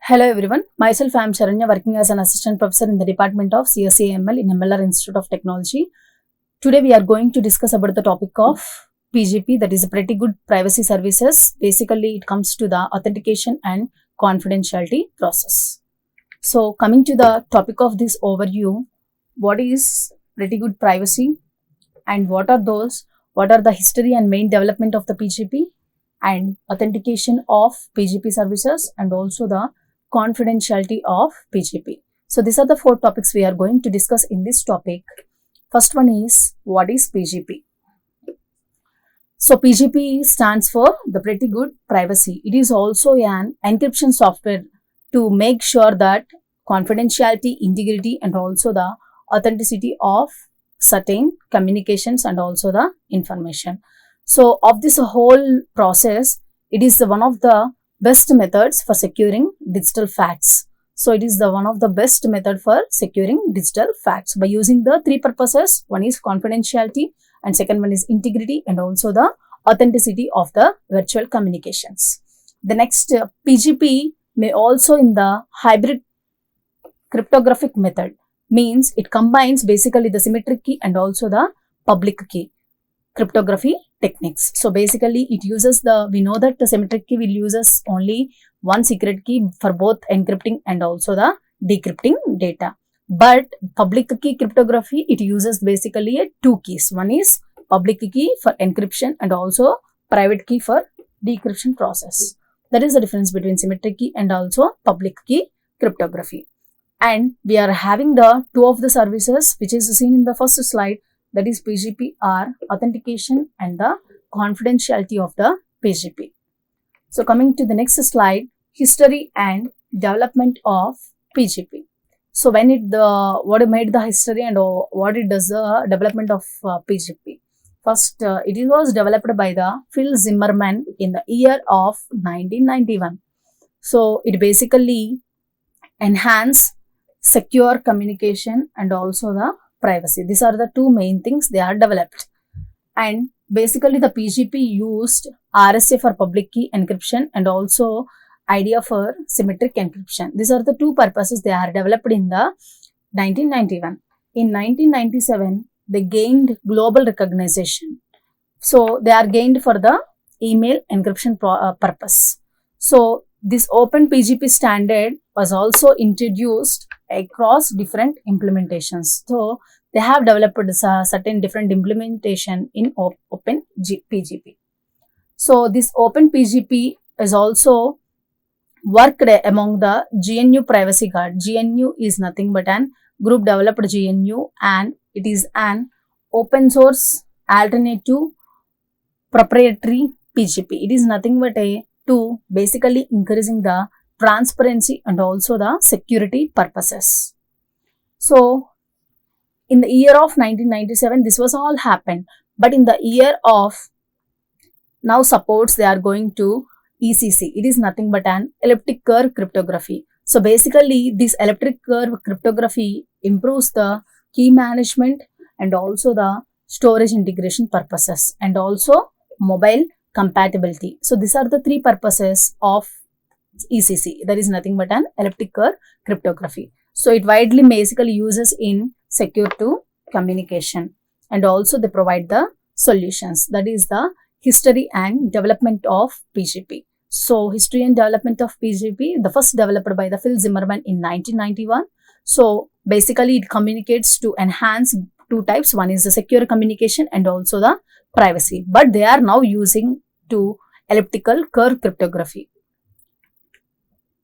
Hello everyone, myself I am Saranya, working as an assistant professor in the department of CSE AIML in MLR Institute of Technology. Today we are going to discuss about the topic of PGP, that is a pretty good privacy services. Basically it comes to the authentication and confidentiality process. So coming to the topic of this overview, what is pretty good privacy and what are the history and main development of the PGP and authentication of PGP services and also the confidentiality of PGP. So these are the four topics we are going to discuss in this topic. First one is, what is PGP? So PGP stands for the pretty good privacy. It is also an encryption software to make sure that confidentiality, integrity and also the authenticity of certain communications and also the information. So of this whole process, it is one of the best methods for securing digital facts. So it is one of the best method for securing digital facts by using the three purposes. One is confidentiality and second one is integrity and also the authenticity of the virtual communications. The next PGP may also in the hybrid cryptographic method, means it combines basically the symmetric key and also the public key cryptography techniques. So basically it uses we know that the symmetric key will uses only one secret key for both encrypting and also the decrypting data. But public key cryptography, it uses basically two keys. One is public key for encryption and also private key for decryption process. That is the difference between symmetric key and also public key cryptography. And we are having the two of the services which is seen in the first slide, that is PGP are authentication and the confidentiality of the PGP. So coming to the next slide, history and development of PGP. So when what made the history and what it does the development of PGP. First, it was developed by the Phil Zimmermann in the year of 1991. So it basically enhance secure communication and also the privacy. These are the two main things they are developed. And basically the PGP used RSA for public key encryption and also IDEA for symmetric encryption. These are the two purposes they are developed in the 1991. In 1997, they gained global recognition. So they are gained for the email encryption purpose. So this open PGP standard was also introduced across different implementations. So they have developed certain different implementation in open PGP. So this open PGP is also worked among the GNU Privacy Guard. GNU is nothing but an group developed GNU and it is an open source alternative proprietary PGP. It is nothing but to basically increasing the transparency and also the security purposes. So in the year of 1997, this was all happened. But in the year of now supports, they are going to ECC. It is nothing but an elliptic curve cryptography. So basically this elliptic curve cryptography improves the key management and also the storage integration purposes and also mobile compatibility. So these are the three purposes of ECC. That is nothing but an elliptic curve cryptography. So it widely basically uses in secure to communication and also they provide the solutions. That is the history and development of PGP. So history and development of PGP, the first developed by the Phil Zimmermann in 1991. So basically it communicates to enhance two types. One is the secure communication and also the privacy. But they are now using to elliptical curve cryptography.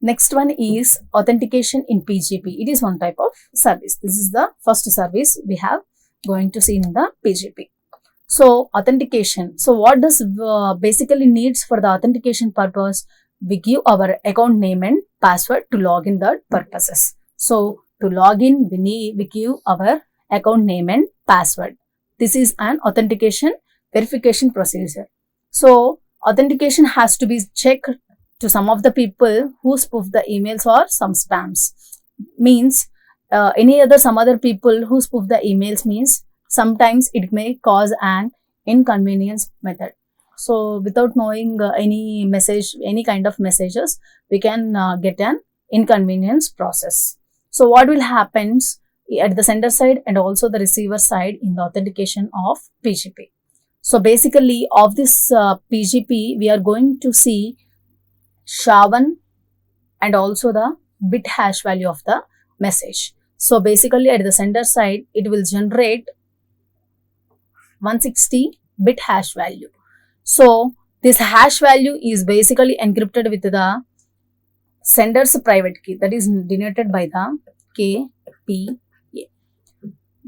Next one is authentication in PGP. It is one type of service. This is the first service we have going to see in the PGP. So authentication. So what does basically needs for the authentication purpose? We give our account name and password to log in the purposes. So to log in, we give our account name and password. This is an authentication verification procedure. So authentication has to be checked to some of the people who spoof the emails or some spams. Means some other people who spoof the emails means sometimes it may cause an inconvenience method. So without knowing any kind of messages, we can get an inconvenience process. So what will happen at the sender side and also the receiver side in the authentication of PGP? So basically of this PGP, we are going to see SHA-1 and also the bit hash value of the message. So basically at the sender side, it will generate 160 bit hash value. So this hash value is basically encrypted with the sender's private key, that is denoted by the KPA.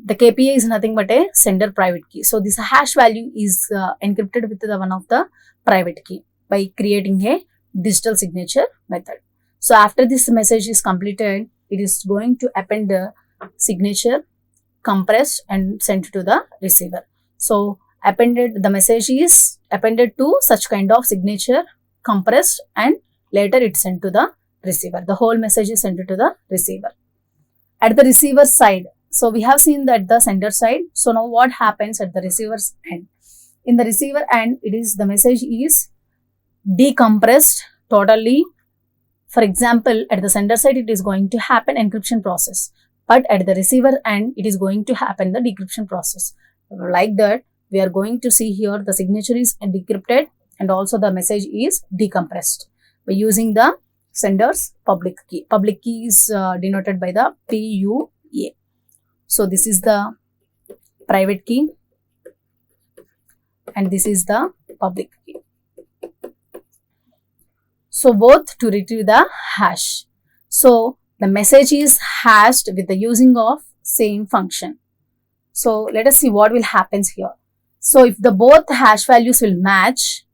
The KPA is nothing but a sender private key. So this hash value is encrypted with the one of the private key by creating a digital signature method. So after this message is completed, it is going to append the signature, compressed and sent to the receiver. So the message is appended to such kind of signature, compressed, and later it's sent to the receiver. The whole message is sent to the receiver. At the receiver side, so we have seen that the sender side. So now what happens at the receiver's end? In the receiver end, the message is decompressed totally. For example, at the sender side, it is going to happen encryption process, but at the receiver end, it is going to happen the decryption process. Like that, we are going to see here the signature is decrypted and also the message is decompressed by using the sender's public key. Public key is denoted by the PUA. So this is the private key and this is the public key. So both to retrieve the hash. So the message is hashed with the using of same function. So let us see what will happen here. So if the both hash values will match,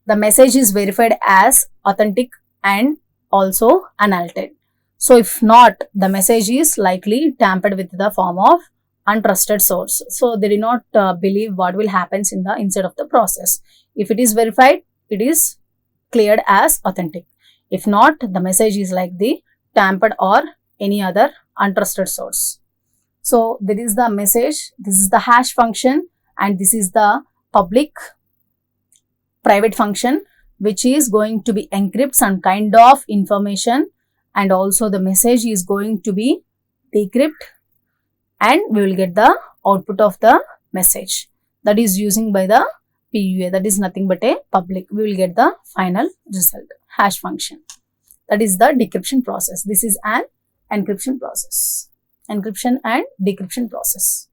the message is verified as authentic and also unaltered. So if not, the message is likely tampered with the form of untrusted source. So they do not believe what will happen in the inside of the process. If it is verified, it is cleared as authentic. If not, the message is like the tampered or any other untrusted source. So this is the message, this is the hash function, and this is the public private function, which is going to be encrypt some kind of information, and also the message is going to be decrypt, and we will get the output of the message that is using by the PUA, that is nothing but a public. We will get the final result, hash function. That is the decryption process. This is an encryption process, encryption and decryption process.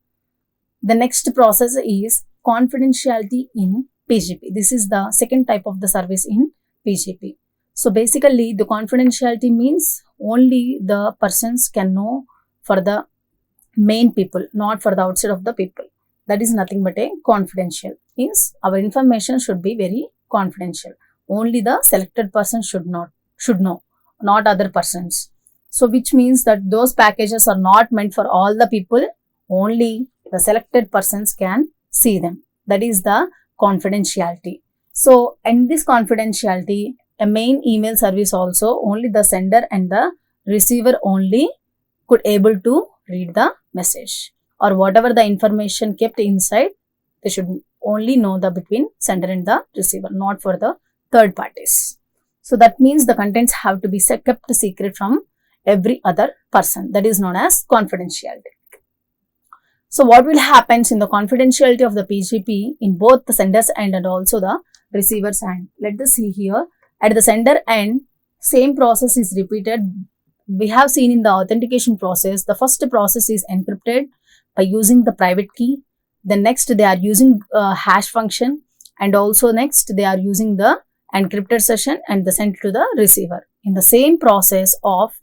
The next process is confidentiality in PGP. This is the second type of the service in PGP. So basically the confidentiality means only the persons can know for the main people, not for the outside of the people. That is nothing but a confidential. Means our information should be very confidential. Only the selected person should know, not other persons. So which means that those packages are not meant for all the people. Only the selected persons can see them. That is the confidentiality. So in this confidentiality, a main email service also, only the sender and the receiver only could able to read the message, or whatever the information kept inside, they should only know the between sender and the receiver, not for the third parties. So that means the contents have to be kept secret from every other person. That is known as confidentiality. So what will happen in the confidentiality of the PGP in both the sender's end and also the receiver's end? Let us see here. At the sender end, same process is repeated. We have seen in the authentication process, the first process is encrypted by using the private key. The next they are using hash function, and also next they are using the encrypted session and the sent to the receiver. In the same process of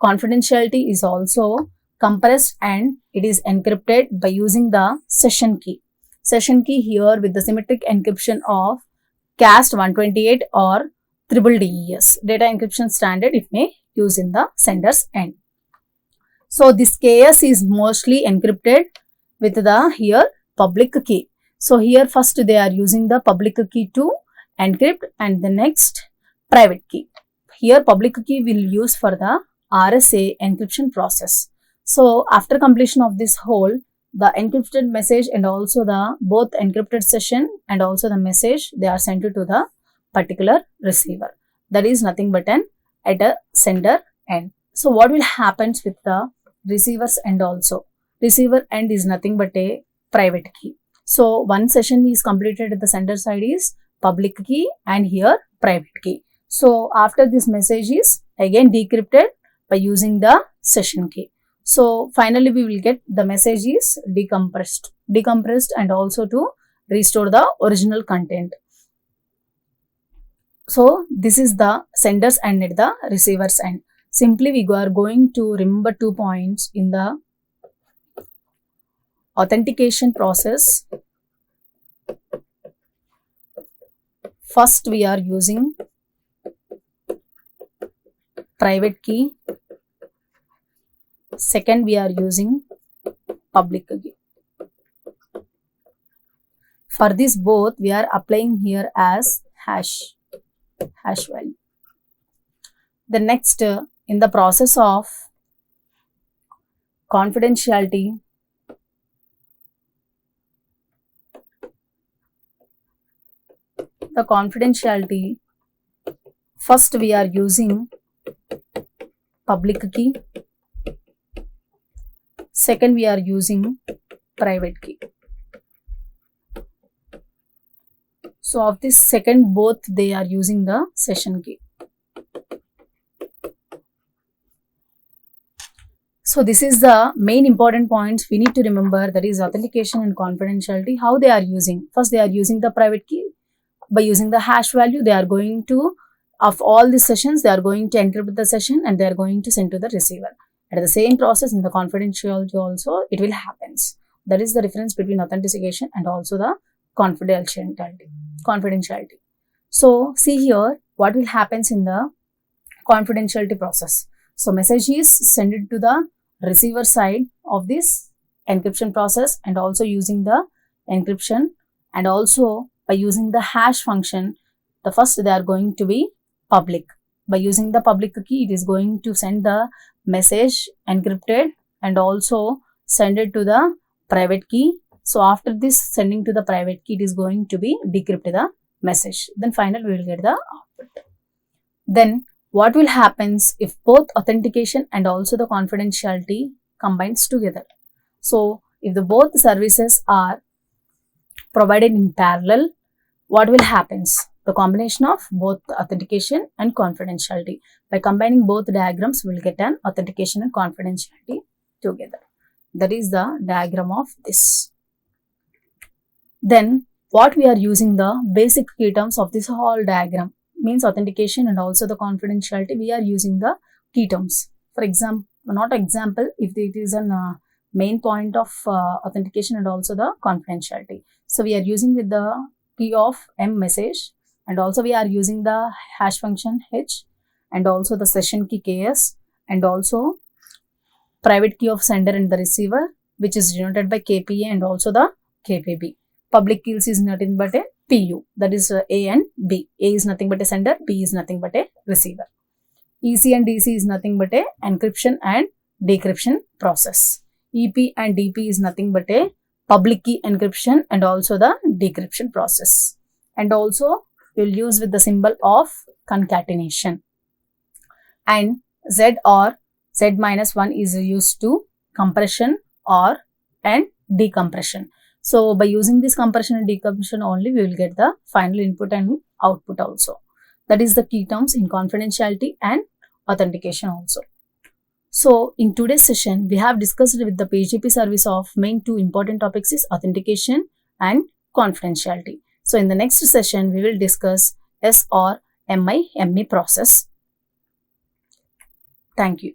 confidentiality is also compressed and it is encrypted by using the session key. Session key here with the symmetric encryption of CAST 128 or DDDES, data encryption standard it may use in the sender's end. So this KS is mostly encrypted with the here public key. So here first they are using the public key to encrypt and the next private key. Here public key will use for the RSA encryption process. So after completion of this whole, the encrypted message and also the both encrypted session and also the message, they are sent to the particular receiver. That is nothing but at a sender end. So what will happen with the receivers end also? Receiver end is nothing but a private key. So one session is completed at the sender side is public key and here private key. So after this message is again decrypted by using the session key. So finally we will get the message is decompressed and also to restore the original content. So this is the sender's end at the receiver's end. Simply we are going to remember 2 points in the authentication process. First we are using private key. Second we are using public key. For this both we are applying here as hash value. The next in the process of confidentiality, first we are using public key, second we are using private key. So of this second both they are using the session key. So this is the main important points we need to remember, that is authentication and confidentiality, how they are using. First they are using the private key. By using the hash value, they are going to, of all the sessions, they are going to encrypt the session and they are going to send to the receiver. At the same process in the confidentiality also, it will happen. That is the difference between authentication and also the confidentiality. So see here what will happen in the confidentiality process. So message is sent to the receiver side of this encryption process and also using the encryption, and also by using the hash function, the first they are going to be public. By using the public key, it is going to send the message encrypted and also send it to the private key. So after this sending to the private key, it is going to be decrypt the message. Then finally we will get the output. Then what will happen if both authentication and also the confidentiality combines together? So if the both services are provided in parallel, what will happen? The combination of both authentication and confidentiality. By combining both diagrams, we will get an authentication and confidentiality together. That is the diagram of this. Then what we are using, the basic key terms of this whole diagram, means authentication and also the confidentiality, we are using the key terms. For example, if it is a main point of authentication and also the confidentiality. So we are using with the key of M message, and also we are using the hash function H, and also the session key KS, and also private key of sender and the receiver, which is denoted by KPA and also the KPB. Public keys is nothing but a PU, that is A and B. A is nothing but a sender, B is nothing but a receiver. EC and DC is nothing but a encryption and decryption process. EP and DP is nothing but a public key encryption and also the decryption process. And also we will use with the symbol of concatenation. And Z or Z-1 is used to compression or and decompression. So by using this compression and decompression only, we will get the final input and output also. That is the key terms in confidentiality and authentication also. So in today's session, we have discussed with the PGP service of main two important topics is authentication and confidentiality. So in the next session, we will discuss S or MI-ME process. Thank you.